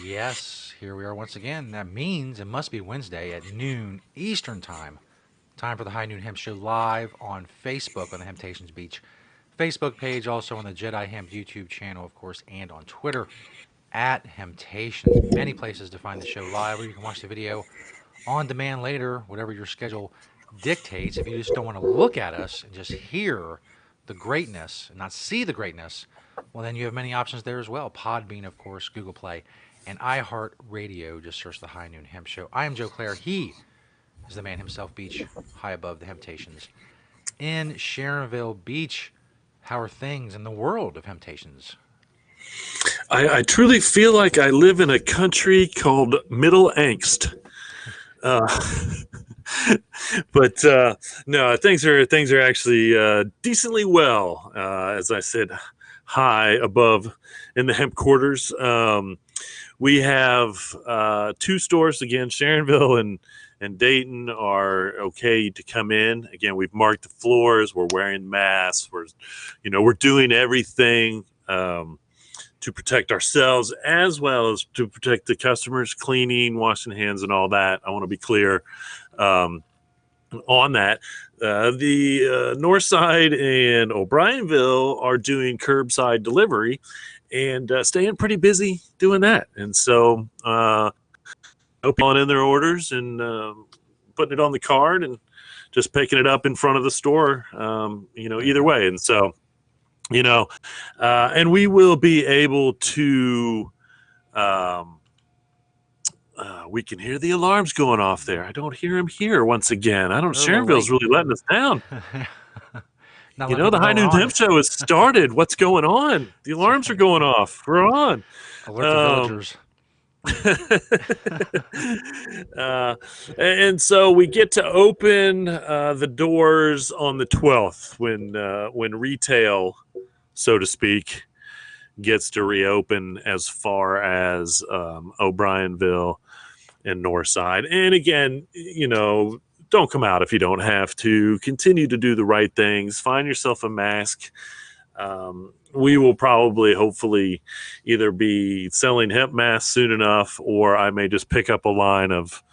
Yes, here we are once again. That means it must be Wednesday at noon Eastern Time. Time for the High Noon Hemp Show live on Facebook on the Temptations Beach Facebook page, also on the Jedi Hemp YouTube channel, of course, and on Twitter at Temptations. Many places to find the show live, or you can watch the video on demand later, whatever your schedule dictates. If you just don't want to look at us and just hear the greatness and not see the greatness, well, then you have many options there as well. Podbean, of course, Google Play, and iHeartRadio. Just search the High Noon Hemp Show. I am Joe Clare. He is the man himself, Beach, high above the Temptations. In Sharonville Beach, how are things in the world of Temptations? I truly feel like I live in a country called Middle Angst. Uh, but no, things are actually decently well. As I said, high above in the hemp quarters. We have two stores again. Sharonville and Dayton are okay to come in. Again, we've marked the floors. We're wearing masks. We're doing everything to protect ourselves as well as to protect the customers, cleaning, washing hands, and all that. I want to be clear on that. The North Side and O'Brienville are doing curbside delivery and staying pretty busy doing that. And so on in their orders and putting it on the card and just picking it up in front of the store, either way. And so, and we will be able to, we can hear the alarms going off there. I don't hear them here once again. Sharonville's really letting us down. Not The letting High people know Noon we're on. Hemp Show has started. What's going on? The alarms are going off. We're on. Alert the villagers. And so we get to open the doors on the 12th when retail, so to speak, gets to reopen as far as O'Brienville and Northside. And again, don't come out if you don't have to. Continue to do the right things. Find yourself a mask. We will probably, hopefully, either be selling hemp masks soon enough, or I may just pick up a line of,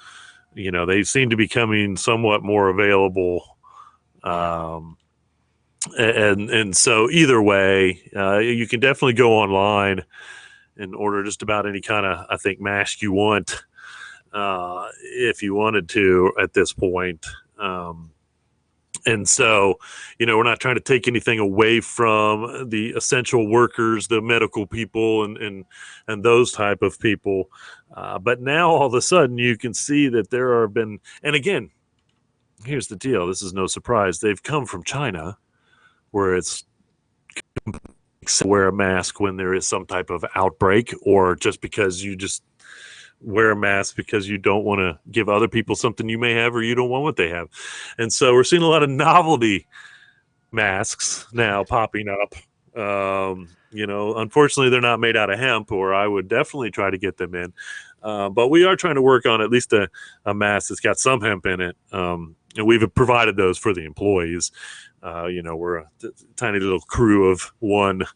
they seem to be becoming somewhat more available. And so either way, you can definitely go online and order just about any kind of, I think, mask you want, if you wanted to at this point. And so, we're not trying to take anything away from the essential workers, the medical people, and those type of people. But now all of a sudden you can see that there have been, and again, here's the deal. This is no surprise. They've come from China, where it's wear a mask when there is some type of outbreak, or just because you just wear a mask because you don't want to give other people something you may have, or you don't want what they have. And so we're seeing a lot of novelty masks now popping up. Unfortunately they're not made out of hemp, or I would definitely try to get them in. But we are trying to work on at least a mask that's got some hemp in it. And we've provided those for the employees. We're a tiny little crew of one,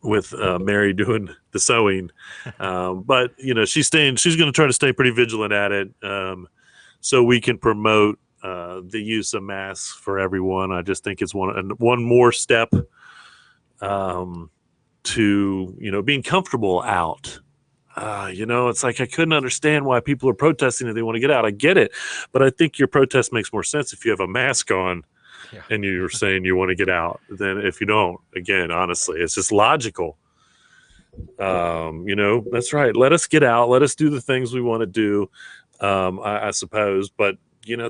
with Mary doing the sewing. But, she's going to try to stay pretty vigilant at it, so we can promote the use of masks for everyone. I just think it's one more step to, being comfortable out. It's like I couldn't understand why people are protesting if they want to get out. I get it, but I think your protest makes more sense if you have a mask on. Yeah. And you're saying you want to get out, then if you don't, again, honestly, it's just logical. That's right. Let us get out. Let us do the things we want to do, I suppose. But,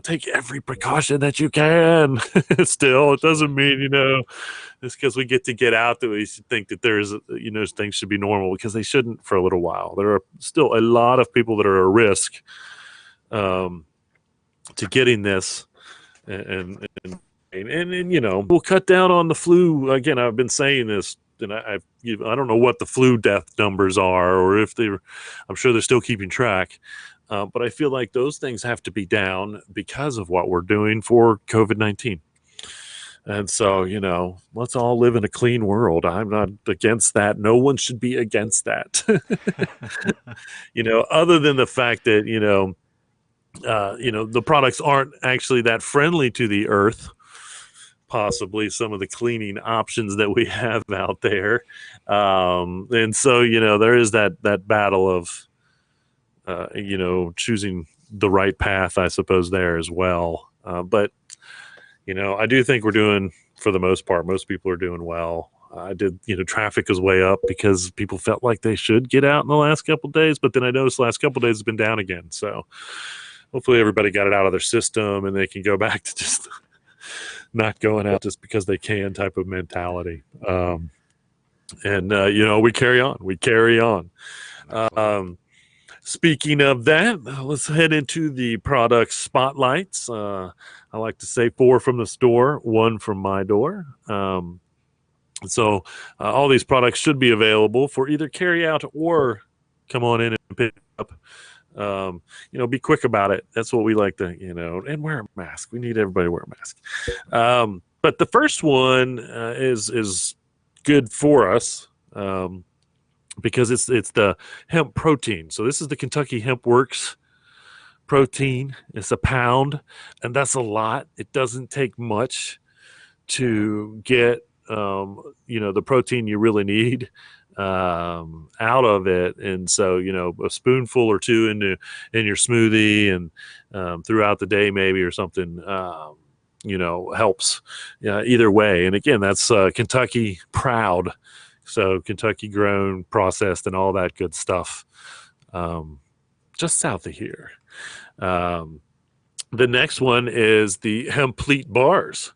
take every precaution that you can. Still, it doesn't mean, it's because we get out that we should think that there's, things should be normal, because they shouldn't for a little while. There are still a lot of people that are at risk to getting this. And we'll cut down on the flu. Again, I've been saying this, and I don't know what the flu death numbers are, or if I'm sure they're still keeping track. But I feel like those things have to be down because of what we're doing for COVID-19. And so, let's all live in a clean world. I'm not against that. No one should be against that. Other than the fact that, the products aren't actually that friendly to the earth, possibly some of the cleaning options that we have out there. And so, there is that battle of, choosing the right path, I suppose, there as well. But I do think we're doing, for the most part, most people are doing well. I did, traffic is way up because people felt like they should get out in the last couple of days, but then I noticed the last couple of days has been down again. So hopefully everybody got it out of their system and they can go back to just not going out just because they can type of mentality. And we carry on. We carry on. Absolutely. Speaking of that, let's head into the product spotlights. I like to say 4 from the store, 1 from my door. So all these products should be available for either carry out or come on in and pick up. Be quick about it. That's what we like to, and wear a mask. We need everybody to wear a mask. But the first one is good for us. Because it's the hemp protein. So this is the Kentucky Hemp Works protein. It's a pound, and that's a lot. It doesn't take much to get the protein you really need out of it. And so a spoonful or two in your smoothie and throughout the day maybe or something. Helps either way. And again, that's Kentucky proud. So Kentucky grown, processed, and all that good stuff. Just south of here. The next one is the Hemplete Bars,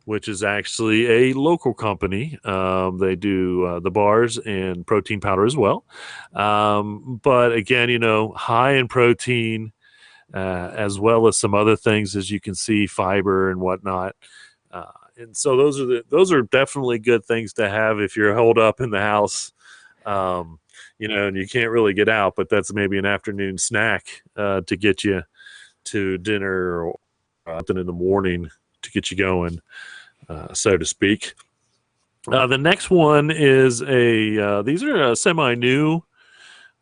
which is actually a local company. They do the bars and protein powder as well. But again, high in protein, as well as some other things, as you can see, fiber and whatnot. And so those are definitely good things to have if you're holed up in the house, and you can't really get out. But that's maybe an afternoon snack to get you to dinner or something in the morning to get you going, so to speak. The next one is these are semi-new.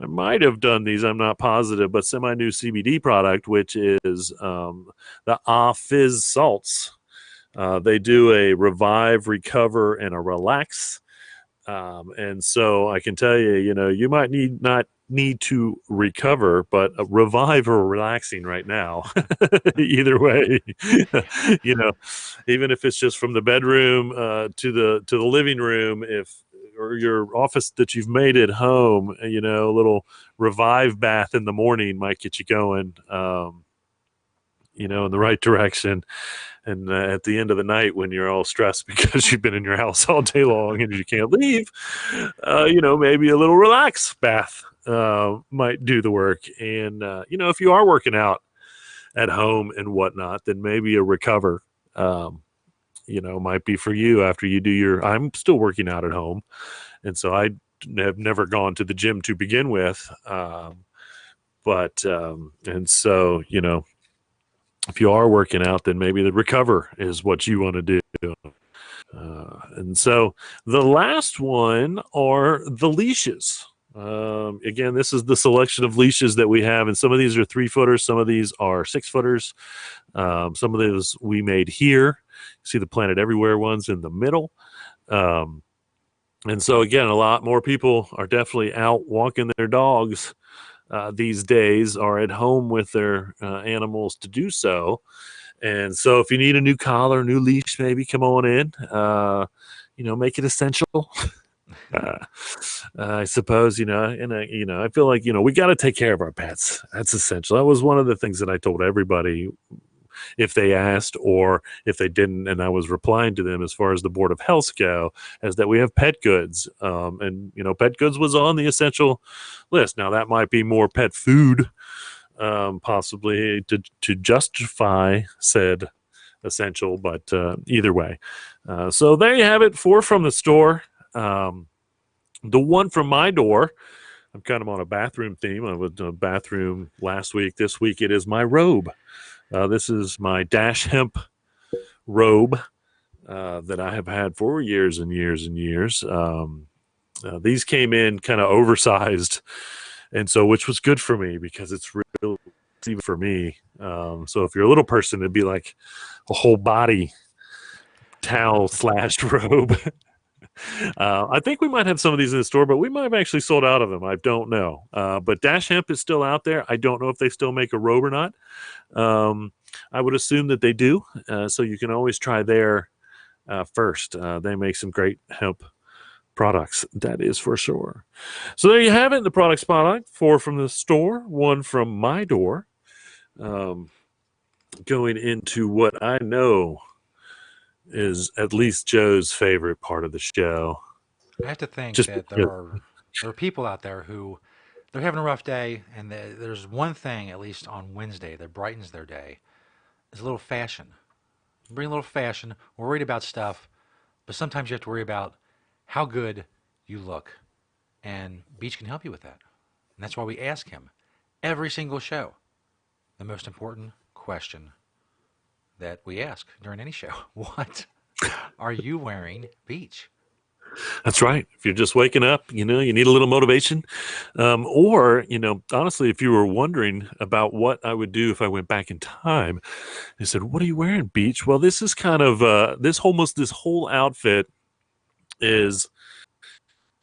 I might have done these, I'm not positive, but semi-new CBD product, which is the Fizz salts. They do a revive, recover, and a relax. And so I can tell you, you might not need to recover, but revive or relaxing right now. Either way, you know, even if it's just from the bedroom to the living room, if or your office that you've made at home, a little revive bath in the morning might get you going. In the right direction. And at the end of the night, when you're all stressed because you've been in your house all day long and you can't leave, maybe a little relax bath might do the work. And, if you are working out at home and whatnot, then maybe a recover, might be for you after you do I'm still working out at home. And so I have never gone to the gym to begin with. And so, if you are working out, then maybe the recover is what you want to do. And so the last one are the leashes. Again, this is the selection of leashes that we have, and some of these are 3-footers, some of these are 6-footers. Some of those we made here. See the Planet Everywhere ones in the middle. And so again, a lot more people are definitely out walking their dogs these days, are at home with their animals to do so. And so if you need a new collar, new leash, maybe come on in, make it essential. I suppose, and I feel like, we got to take care of our pets. That's essential. That was one of the things that I told everybody if they asked or if they didn't, and I was replying to them as far as the Board of Health go, is that we have pet goods. And pet goods was on the essential list. Now that might be more pet food, possibly to justify said essential, but either way. So there you have it, 4 from the store. The one from my door, I'm kind of on a bathroom theme. I was in a bathroom last week. This week it is my robe. This is my Dash Hemp robe. that I have had for years and years and years. These came in kind of oversized, and so which was good for me because it's real even for me. So if you're a little person, it'd be like a whole body towel slash robe. I think we might have some of these in the store, but we might have actually sold out of them. I don't know. But Dash Hemp is still out there. I don't know if they still make a robe or not. I would assume that they do. So you can always try there first. They make some great hemp products. That is for sure. So there you have it. The product spotlight. 4 from the store, 1 from my door. Going into what I know is at least Joe's favorite part of the show. I have to think Just that because, there are people out there who they're having a rough day, and there's one thing, at least on Wednesday, that brightens their day. Is a little fashion. Bring a little fashion. We're worried about stuff, but sometimes you have to worry about how good you look, and Beach can help you with that. And that's why we ask him every single show the most important question that we ask during any show: What are you wearing, Beach? that's right. If you're just waking up, you need a little motivation. Or, honestly, if you were wondering about what I would do if I went back in time, they said, "What are you wearing, Beach?" Well, this is kind of this whole outfit is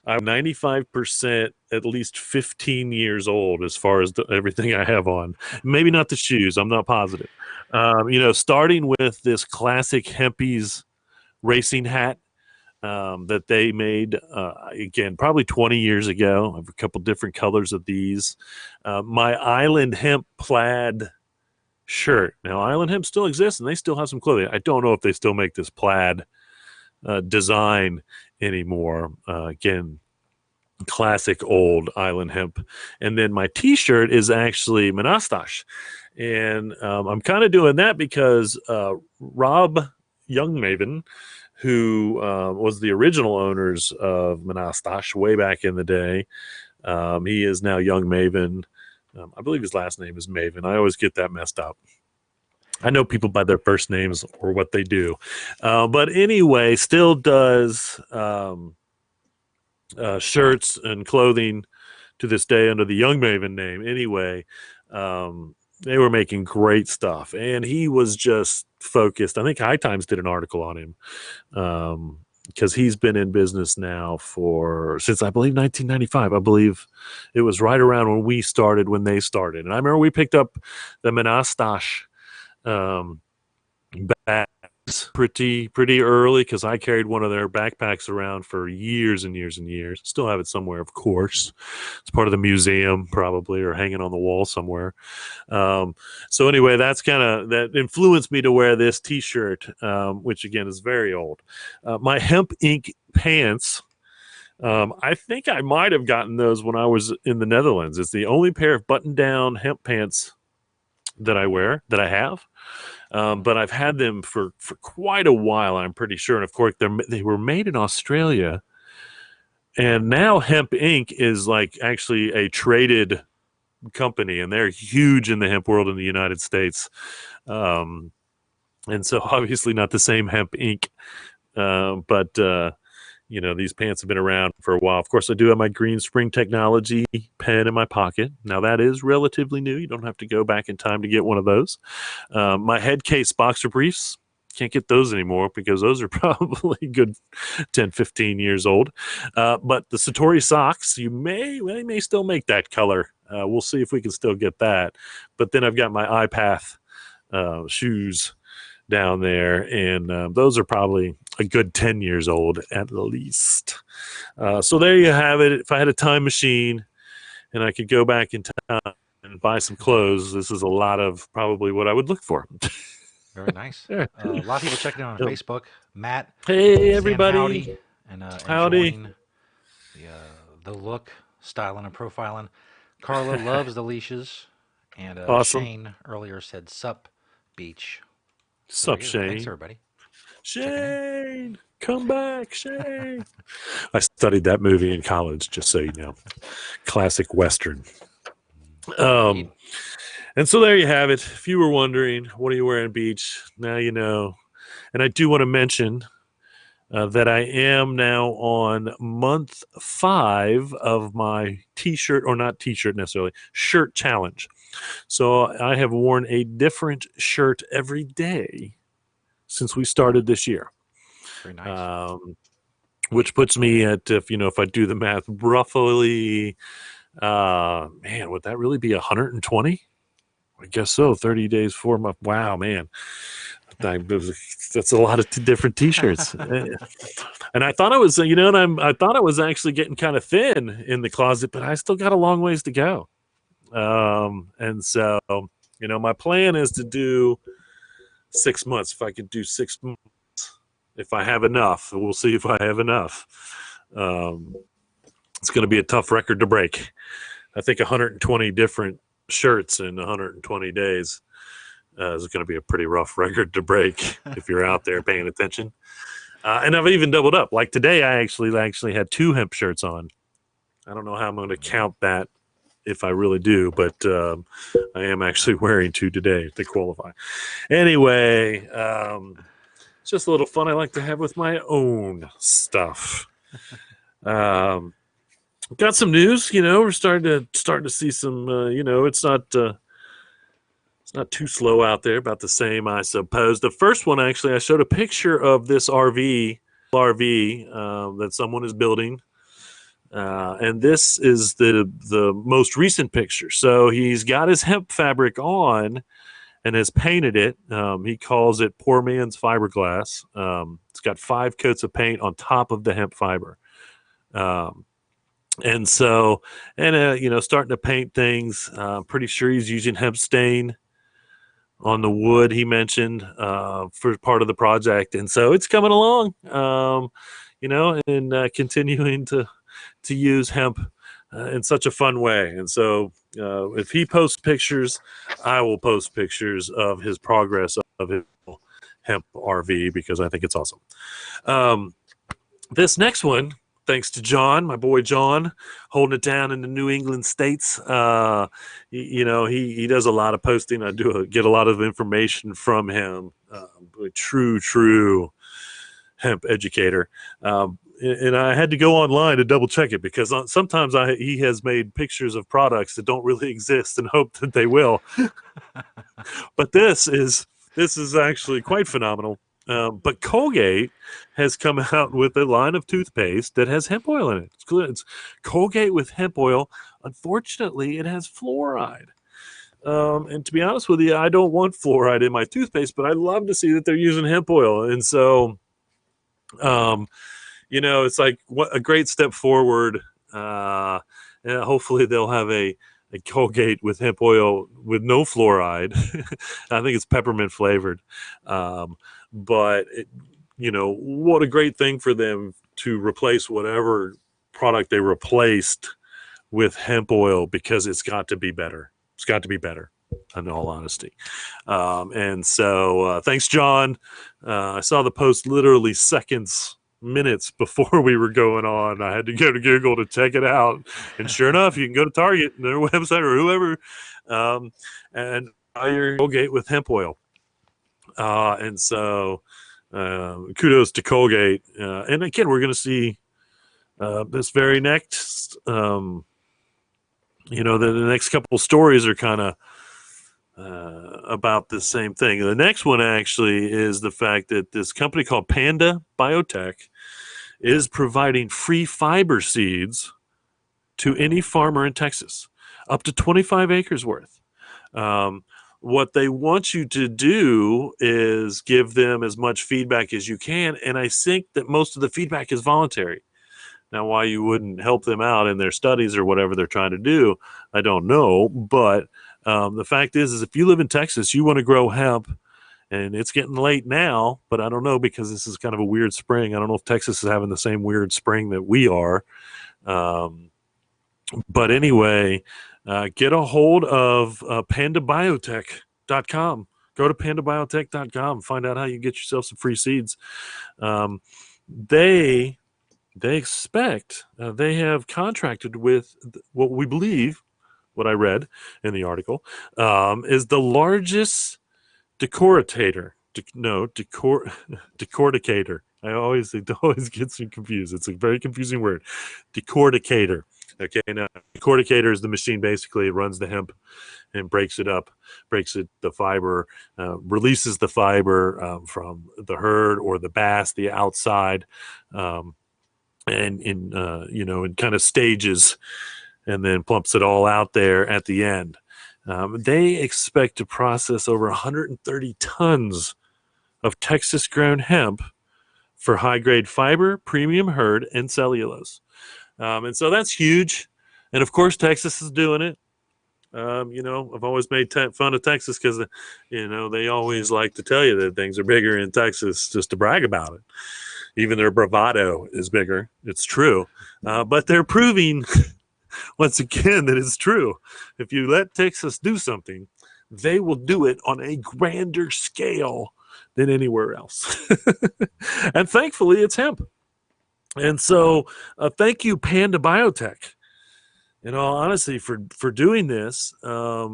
I'm 95% at least 15 years old as far as everything I have on. Maybe not the shoes. I'm not positive. Starting with this classic Hempy's racing hat that they made, again, probably 20 years ago. I have a couple different colors of these. My Island Hemp plaid shirt. Now, Island Hemp still exists, and they still have some clothing. I don't know if they still make this plaid design anymore. Again, classic old Island Hemp. And then my T-shirt is actually Monastache. And I'm kind of doing that because Rob Youngmaven, who was the original owners of Monastache way back in the day, he is now Young Maven. I believe his last name is Maven. I always get that messed up. I know people by their first names or what they do. But anyway, still does shirts and clothing to this day under the Young Maven name. Anyway, they were making great stuff. And he was just focused. I think High Times did an article on him because he's been in business now since I believe 1995. I believe it was right around when we started, when they started. And I remember we picked up the Monastache bags pretty early because I carried one of their backpacks around for years and years and years. Still have it somewhere, of course. It's part of the museum probably, or hanging on the wall somewhere. So anyway, that influenced me to wear this T-shirt, which again is very old. My Hemp Inc. pants. I think I might have gotten those when I was in the Netherlands. It's the only pair of button-down hemp pants that I have. But I've had them for quite a while, I'm pretty sure. And of course, they were made in Australia. And now Hemp Inc. is like actually a traded company, and they're huge in the hemp world in the United States. And so obviously not the same Hemp Inc. But these pants have been around for a while. Of course, I do have my Green Spring Technology pen in my pocket. Now, that is relatively new. You don't have to go back in time to get one of those. My head case boxer briefs, can't get those anymore because those are probably good 10, 15 years old. But the Satori socks, they may still make that color. We'll see if we can still get that. But then I've got my iPath shoes down there, and those are probably a good 10 years old at least. So there you have it. If I had a time machine and I could go back in time and buy some clothes, this is a lot of probably what I would look for. Very nice. A lot of people checking in on Facebook. Matt Hey, saying everybody. howdy and Howdy. enjoying the look, styling, and profiling. Carla loves the leashes, and Awesome. Shane earlier said sup beach. So Sup, there you go. Thanks Shane? everybody checking in. Shane, come back, Shane. I studied that movie in college, just so you know. Classic Western. Indeed. And so there you have it. If you were wondering, what are you wearing, Beach? Now you know. And I do want to mention, that I am now on month 5 of my t-shirt, or not t-shirt necessarily, shirt challenge. So I have worn a different shirt every day since we started this year, Very nice. um, which puts me at, if I do the math, roughly, man, would that really be 120? I guess so. 30 days, 4 months. Wow, man. That's a lot of different t-shirts. And I thought I was, I thought I was actually getting kind of thin in the closet, but I still got a long ways to go. And so, my plan is to do 6 months. If I could do 6 months, if I have enough, we'll see if I have enough. Um, it's going to be a tough record to break. I think 120 different shirts in 120 days is going to be a pretty rough record to break if you're out there paying attention. And I've even doubled up. Like today, I actually had 2 hemp shirts on. I don't know how I'm going to count that if I really do, but I am actually wearing 2 today to qualify. Anyway, it's just a little fun I like to have with my own stuff. Got some news. We're starting to see some. It's not too slow out there. About the same, I suppose. The first one, actually, I showed a picture of this RV that someone is building. And this is the most recent picture. So he's got his hemp fabric on and has painted it. He calls it poor man's fiberglass. It's got 5 coats of paint on top of the hemp fiber. And so, starting to paint things. Pretty sure he's using hemp stain on the wood he mentioned for part of the project. And so it's coming along, and continuing to use hemp in such a fun way. And so if he posts pictures, I will post pictures of his progress of his hemp RV because I think it's awesome. This next one, thanks to John, my boy John, holding it down in the New England states. He does a lot of posting. I get a lot of information from him. True hemp educator. And I had to go online to double check it because sometimes he has made pictures of products that don't really exist and hope that they will. But this is actually quite phenomenal. But Colgate has come out with a line of toothpaste that has hemp oil in it. It's Colgate with hemp oil. Unfortunately, it has fluoride. And to be honest with you, I don't want fluoride in my toothpaste, but I love to see that they're using hemp oil. And so, it's like a great step forward. Hopefully they'll have a Colgate with hemp oil with no fluoride. I think it's peppermint flavored. But what a great thing for them to replace whatever product they replaced with hemp oil, because it's got to be better. It's got to be better, in all honesty. And so thanks, John. I saw the post literally minutes before we were going on. I had to go to Google to check it out. And sure enough, you can go to Target, their website, or whoever, and buy your Colgate with hemp oil. And so kudos to Colgate. And again, we're going to see this very next, the next couple stories are kind of about the same thing. The next one actually is the fact that this company called Panda Biotech is providing free fiber seeds to any farmer in Texas, up to 25 acres worth. What they want you to do is give them as much feedback as you can, and I think that most of the feedback is voluntary. Now, why you wouldn't help them out in their studies or whatever they're trying to do, I don't know. But the fact is if you live in Texas, you want to grow hemp, and it's getting late now, but I don't know, because this is kind of a weird spring. I don't know if Texas is having the same weird spring that we are. But anyway, get a hold of pandabiotech.com. Go to pandabiotech.com. Find out how you get yourself some free seeds. They expect, they have contracted with what we believe, what I read in the article, is the largest decorticator. I always it always gets me confused. It's a very confusing word. Decorticator. Okay, now decorticator is the machine basically runs the hemp and breaks it up, breaks it the fiber, releases the fiber from the herd or the bass, the outside, um, and in in kind of stages, and then plumps it all out there at the end. They expect to process over 130 tons of Texas grown hemp for high grade fiber, premium herd, and cellulose. And so that's huge. And of course, Texas is doing it. I've always made fun of Texas because, they always like to tell you that things are bigger in Texas just to brag about it. Even their bravado is bigger. It's true. But they're proving once again that it's true. If you let Texas do something, they will do it on a grander scale than anywhere else. And thankfully, it's hemp. And so, thank you, Panda Biotech. In all honesty, for doing this, I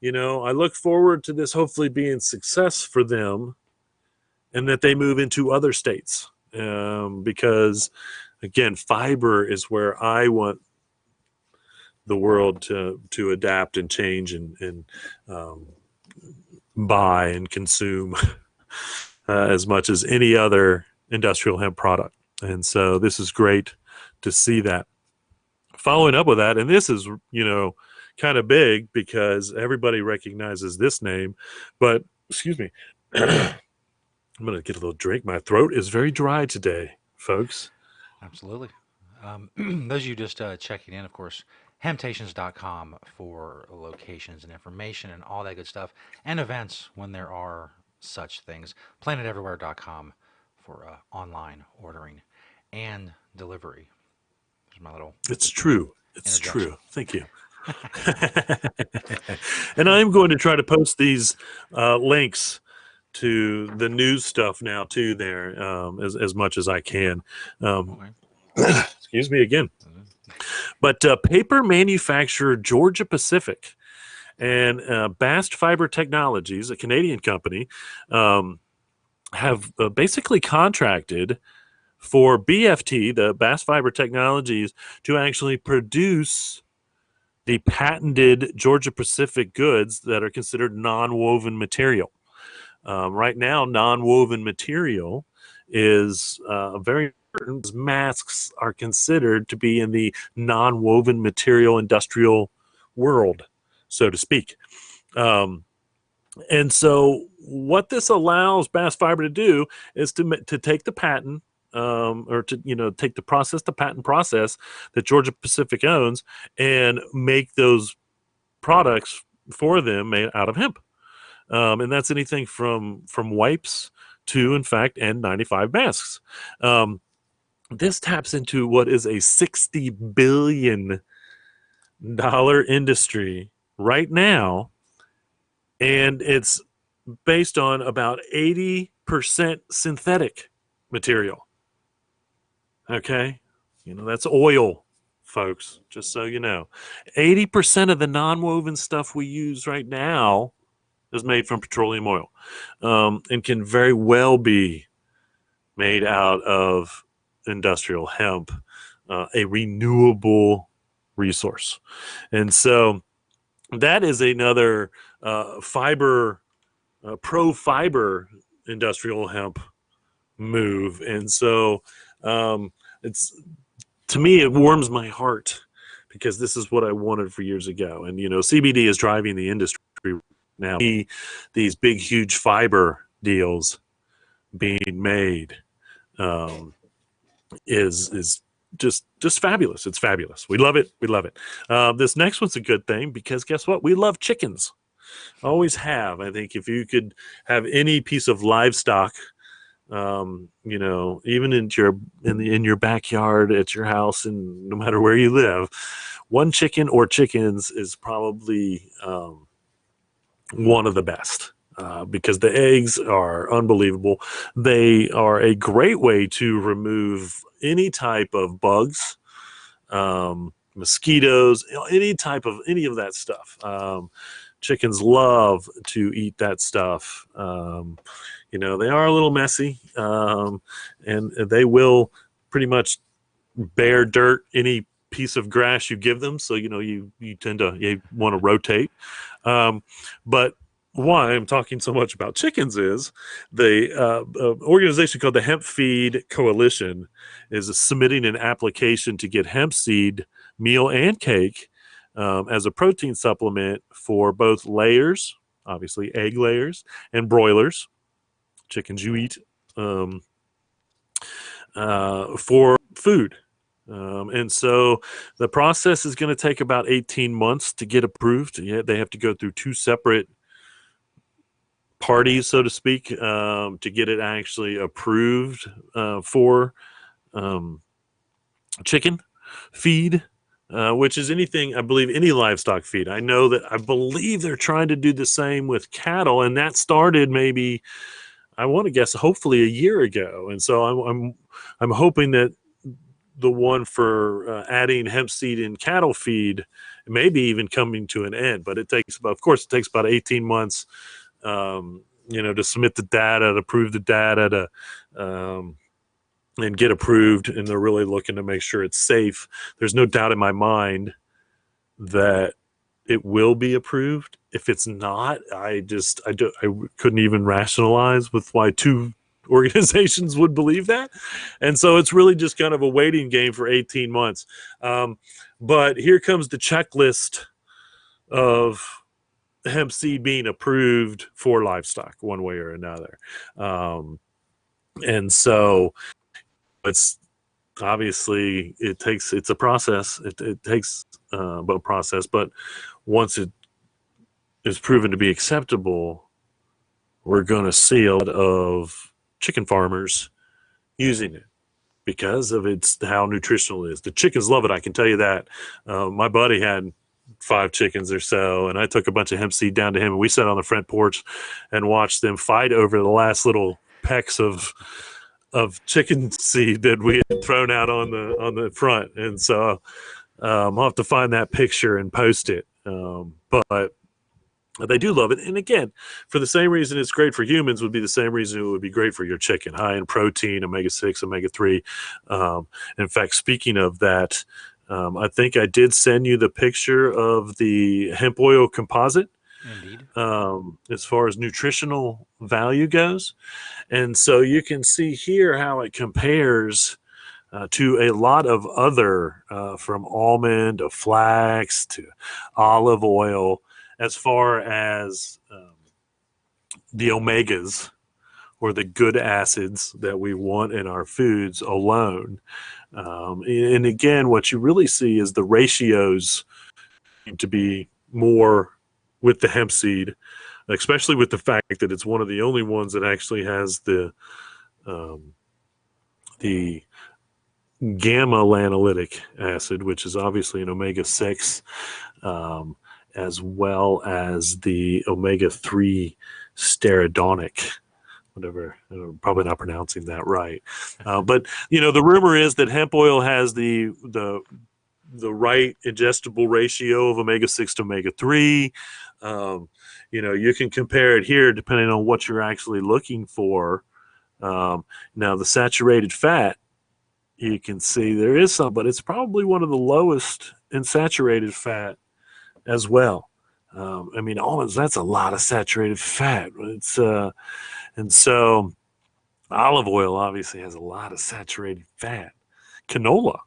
look forward to this hopefully being success for them, and that they move into other states. Because, again, fiber is where I want the world to adapt and change and um, buy and consume as much as any other industrial hemp product. And so this is great to see that. Following up with that, and this is, kind of big because everybody recognizes this name, but excuse me, I'm going to get a little drink. My throat is very dry today, folks. Absolutely. Those of you just checking in, of course, hemptations.com for locations and information and all that good stuff, and events when there are such things. Planeteverywhere.com for online ordering and delivery. There's my little It's true. It's interjection. true. Thank you. And I'm going to try to post these links to the news stuff now too there, as much as I can. Um, Okay. excuse me again. But paper manufacturer Georgia Pacific and Bast Fiber Technologies, a Canadian company, have basically contracted for BFT, the Bast Fiber Technologies, to actually produce the patented Georgia Pacific goods that are considered non-woven material. Right now, non-woven material is very important. Masks are considered to be in the non-woven material industrial world, so to speak. Um, and so, what this allows Bass Fiber to do is to take the patent, or to take the patent process that Georgia Pacific owns, and make those products for them made out of hemp. And that's anything from wipes to, in fact, N95 masks. This taps into what is a $60 billion industry right now, and it's based on about 80% synthetic material. Okay, that's oil, folks. Just so you know, 80% of the non-woven stuff we use right now is made from petroleum oil, and can very well be made out of industrial hemp, a renewable resource. And so that is another fiber, pro fiber industrial hemp move. And so it's, to me, it warms my heart because this is what I wanted for years ago. And, CBD is driving the industry now. These big, huge fiber deals being made is just fabulous. It's fabulous. We love it. We love it. This next one's a good thing because guess what? We love chickens. Always have. I think if you could have any piece of livestock, even in your backyard at your house, and no matter where you live, one chicken or chickens is probably one of the best. Because the eggs are unbelievable. They are a great way to remove any type of bugs, mosquitoes, any of that stuff. Chickens love to eat that stuff. They are a little messy, and they will pretty much bear dirt any piece of grass you give them. So you tend to you want to rotate. But why I'm talking so much about chickens is the organization called the Hemp Feed Coalition is submitting an application to get hemp seed meal and cake as a protein supplement for both layers, obviously egg layers, and broilers, chickens you eat, for food. And so the process is going to take about 18 months to get approved. Yeah, they have to go through two separate parties, so to speak, to get it actually approved for chicken feed, which is anything, I believe, any livestock feed. I believe they're trying to do the same with cattle, and that started maybe, I want to guess, hopefully a year ago. And so I'm hoping that the one for adding hemp seed in cattle feed maybe even coming to an end. But of course, it takes about 18 months, to submit the data, to prove the data, and get approved. And they're really looking to make sure it's safe. There's no doubt in my mind that it will be approved. If it's not, I couldn't even rationalize with why two organizations would believe that. And so it's really just kind of a waiting game for 18 months. But here comes the checklist of hemp seed being approved for livestock one way or another. And so it's obviously it's a process. It takes a process, but once it is proven to be acceptable, we're going to see a lot of chicken farmers using it because of how nutritional it is. The chickens love it, I can tell you that. My buddy had 5 chickens or so, and I took a bunch of hemp seed down to him, and we sat on the front porch and watched them fight over the last little pecks of chicken seed that we had thrown out on the front. And so I'll have to find that picture and post it. But they do love it. And again, for the same reason it's great for humans would be the same reason it would be great for your chicken. High in protein, omega-6, omega-3. In fact, speaking of that, I think I did send you the picture of the hemp oil composite. Indeed. As far as nutritional value goes. And so you can see here how it compares to a lot of other, from almond to flax to olive oil, as far as the omegas or the good acids that we want in our foods alone. And again, what you really see is the ratios seem to be more with the hemp seed, especially with the fact that it's one of the only ones that actually has the gamma lanolinic acid, which is obviously an omega-6, as well as the omega-3 stearidonic, whatever. I'm probably not pronouncing that right. But the rumor is that hemp oil has the right ingestible ratio of omega-6 to omega-3. You can compare it here depending on what you're actually looking for. Now, the saturated fat, you can see there is some, but it's probably one of the lowest in saturated fat as well. Almonds, that's a lot of saturated fat. And so olive oil obviously has a lot of saturated fat. Canola,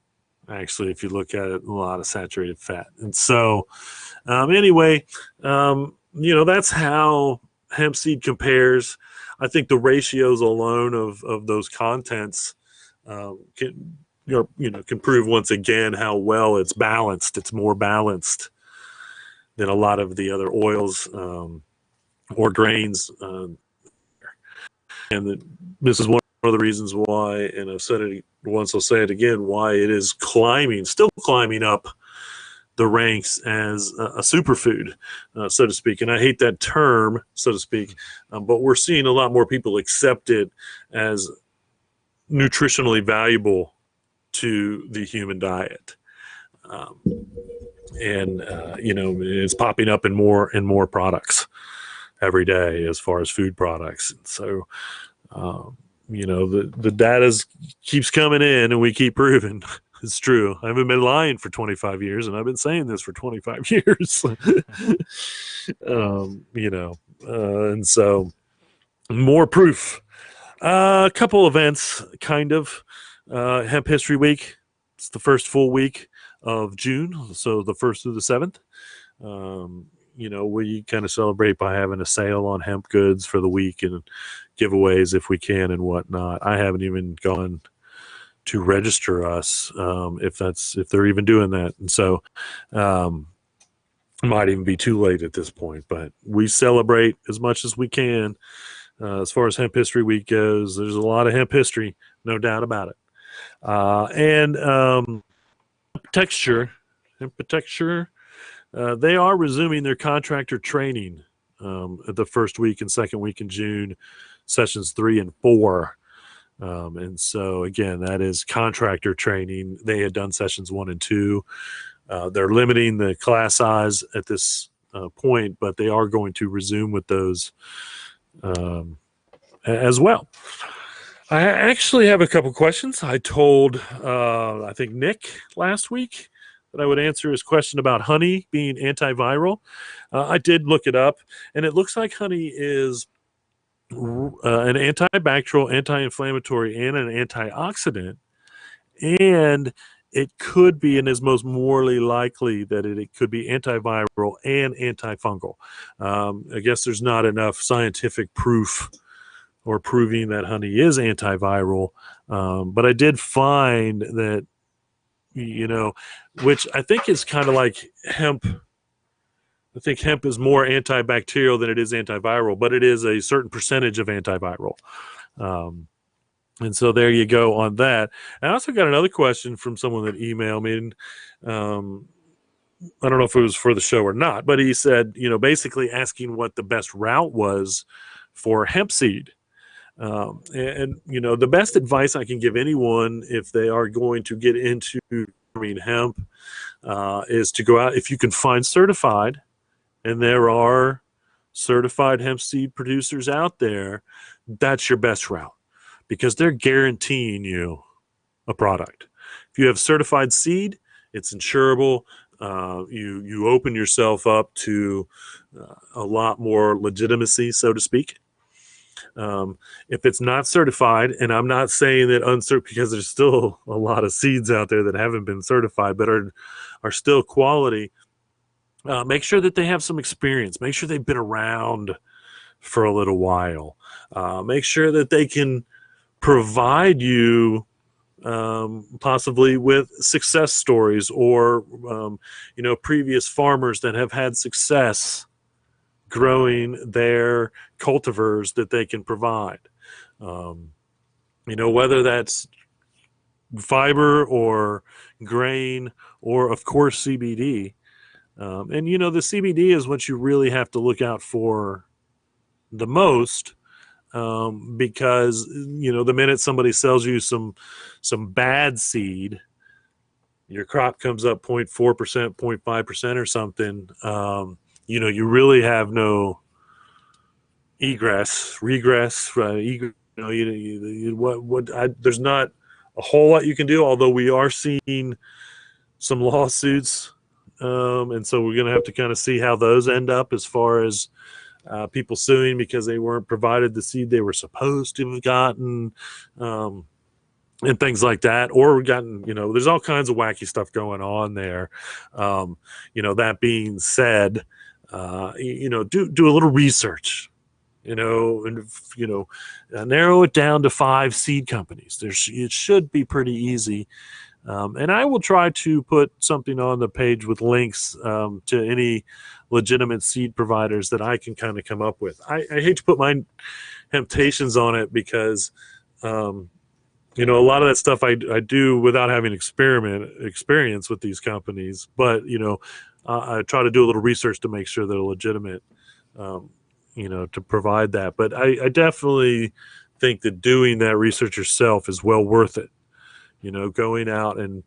actually, if you look at it, a lot of saturated fat. And so anyway, that's how hemp seed compares. I think the ratios alone of those contents can prove once again how well it's balanced. It's more balanced than a lot of the other oils or grains. This is one of the reasons why, and I've said it once, I'll say it again, why it is still climbing up the ranks as a superfood, so to speak. And I hate that term, so to speak, but we're seeing a lot more people accept it as nutritionally valuable to the human diet. and it's popping up in more and more products every day as far as food products. So the data keeps coming in, and we keep proving it's true. I haven't been lying for 25 years, and I've been saying this for 25 years. And so more proof. A couple events, kind of. Hemp History Week. It's the first full week of June, so the 1st through the 7th. We kind of celebrate by having a sale on hemp goods for the week and giveaways if we can and whatnot. I haven't even gone to register us if they're even doing that, and so might even be too late at this point. But we celebrate as much as we can. As far as Hemp History Week goes, there's a lot of hemp history, no doubt about it. And texture, hemp texture. They are resuming their contractor training at the first week and second week in June, sessions 3 and 4. And so, again, that is contractor training. They had done sessions 1 and 2. They're limiting the class size at this point, but they are going to resume with those as well. I actually have a couple questions. I told, I think, Nick last week that I would answer his question about honey being antiviral. I did look it up, and it looks like honey is an antibacterial, anti-inflammatory, and an antioxidant. And it could be, and is most morally likely, that it could be antiviral and antifungal. I guess there's not enough scientific proof or proving that honey is antiviral. But I did find that, which I think is kind of like hemp. I think hemp is more antibacterial than it is antiviral, but it is a certain percentage of antiviral. And so there you go on that. I also got another question from someone that emailed me. And, I don't know if it was for the show or not, but he said, basically asking what the best route was for hemp seed. The best advice I can give anyone if they are going to get into growing hemp is to go out, if you can find certified, and there are certified hemp seed producers out there, that's your best route because they're guaranteeing you a product. If you have certified seed, it's insurable. You open yourself up to a lot more legitimacy, so to speak. If it's not certified, and I'm not saying that uncertified, because there's still a lot of seeds out there that haven't been certified but are still quality. Make sure that they have some experience. Make sure they've been around for a little while. Make sure that they can provide you possibly with success stories or previous farmers that have had success growing their cultivars that they can provide. Whether that's fiber or grain or, of course, CBD. And the CBD is what you really have to look out for the most, because the minute somebody sells you some bad seed, your crop comes up 0.4%, 0.5% or something. You really have no regress. There's not a whole lot you can do. Although we are seeing some lawsuits. And so we're going to have to kind of see how those end up as far as people suing because they weren't provided the seed they were supposed to have gotten, and things like that. Or we've gotten, there's all kinds of wacky stuff going on there. That being said, do a little research. Narrow it down to 5 seed companies. It should be pretty easy. And I will try to put something on the page with links to any legitimate seed providers that I can kind of come up with. I hate to put my temptations on it because, a lot of that stuff I do without having experience with these companies. But, I try to do a little research to make sure they're legitimate, to provide that. But I definitely think that doing that research yourself is well worth it. Going out and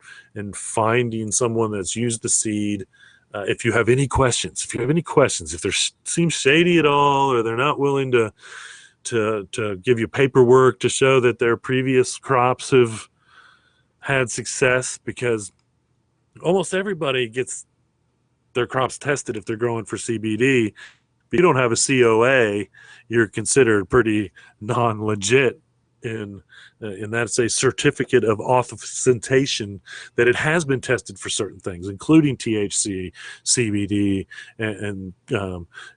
finding someone that's used the seed, if you have any questions, if there seems shady at all, or they're not willing to give you paperwork to show that their previous crops have had success, because almost everybody gets their crops tested if they're growing for CBD. If you don't have a COA, you're considered pretty non-legit, and that's a certificate of authentication that it has been tested for certain things, including THC, CBD, and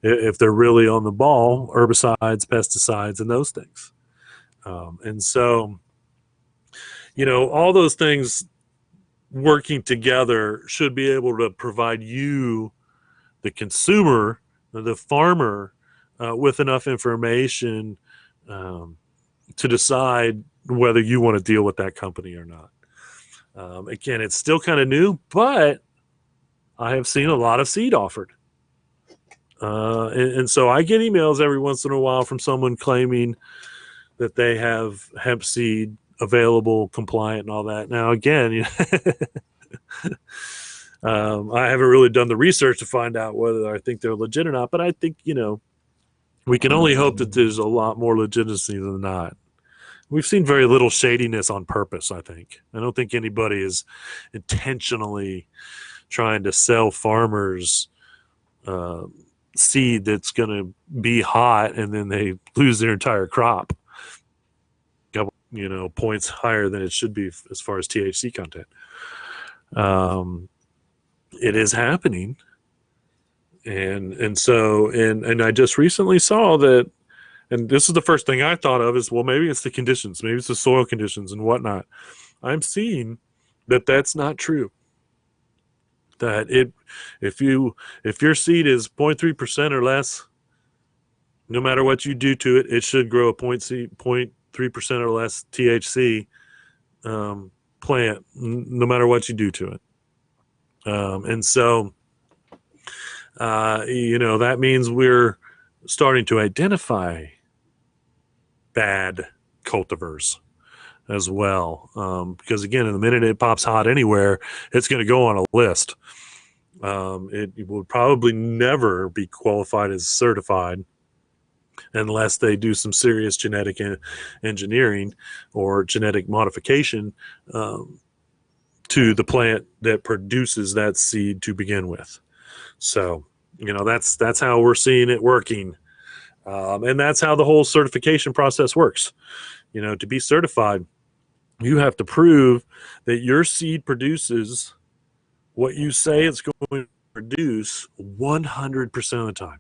if they're really on the ball, herbicides, pesticides, and those things. And so, all those things working together should be able to provide you, the consumer, the farmer, with enough information to decide whether you want to deal with that company or not. Again, it's still kind of new, but I have seen a lot of seed offered. And so I get emails every once in a while from someone claiming that they have hemp seed available, compliant, and all that. Now, again, I haven't really done the research to find out whether I think they're legit or not, but I think, we can only hope that there's a lot more legitimacy than not. We've seen very little shadiness on purpose, I think. I don't think anybody is intentionally trying to sell farmers seed that's going to be hot and then they lose their entire crop. Couple, points higher than it should be as far as THC content. It is happening. And so I just recently saw that, and this is the first thing I thought of is, well, maybe it's the conditions, maybe it's the soil conditions and whatnot. I'm seeing that that's not true. That if your seed is 0.3% or less, no matter what you do to it, it should grow a 0.3% or less THC plant, no matter what you do to it. And so, that means we're starting to identify bad cultivars as well. Because again, the minute it pops hot anywhere, it's going to go on a list. It will probably never be qualified as certified unless they do some serious genetic engineering or genetic modification to the plant that produces that seed to begin with. So, that's how we're seeing it working. And that's how the whole certification process works. To be certified, you have to prove that your seed produces what you say it's going to produce 100% of the time.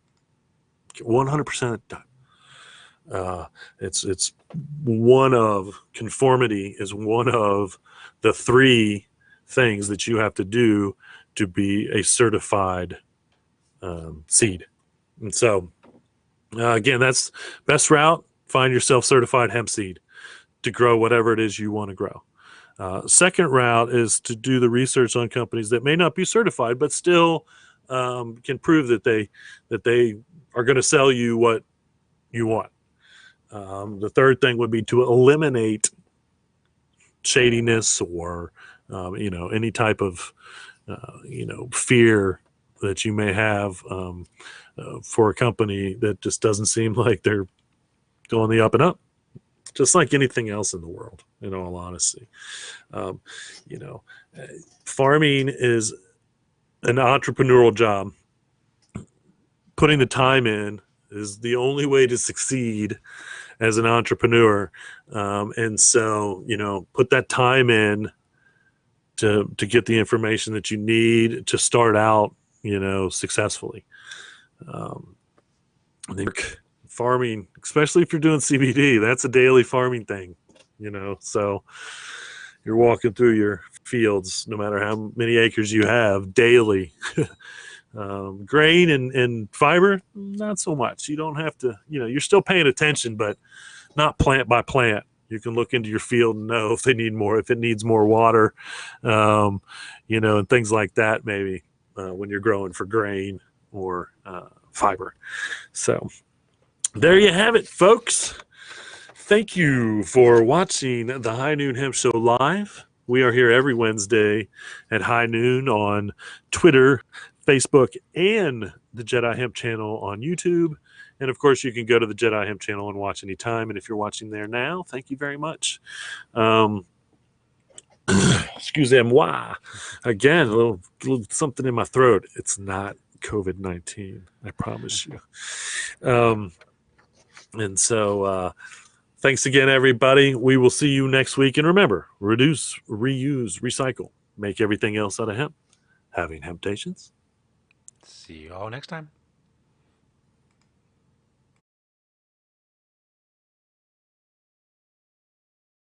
100% of the time. It's one of, conformity is one of the three things that you have to do to be a certified seed. And so, again, that's best route. Find yourself certified hemp seed to grow whatever it is you want to grow. Second route is to do the research on companies that may not be certified, but still can prove that they are going to sell you what you want. The third thing would be to eliminate shadiness or any type of fear that you may have for a company that just doesn't seem like they're going the up and up, just like anything else in the world, in all honesty. Farming is an entrepreneurial job. Putting the time in is the only way to succeed as an entrepreneur. And so, put that time in to get the information that you need to start out, successfully. I think farming, especially if you're doing CBD, that's a daily farming thing, so you're walking through your fields, no matter how many acres you have, daily. Grain and fiber, not so much. You don't have to, you're still paying attention, but not plant by plant. You can look into your field and know if it needs more water, and things like that, maybe when you're growing for grain or fiber. So there you have it, folks. Thank you for watching the High Noon Hemp Show live. We are here every Wednesday at high noon on Twitter, Facebook and the Jedi Hemp channel on YouTube. And of course, you can go to the Jedi Hemp channel and watch anytime. And if you're watching there now, thank you very much. Excusez-moi. Again, little something in my throat. It's not COVID-19, I promise you. And so thanks again, everybody. We will see you next week. And remember, reduce, reuse, recycle. Make everything else out of hemp. Having Hemptations. See you all next time.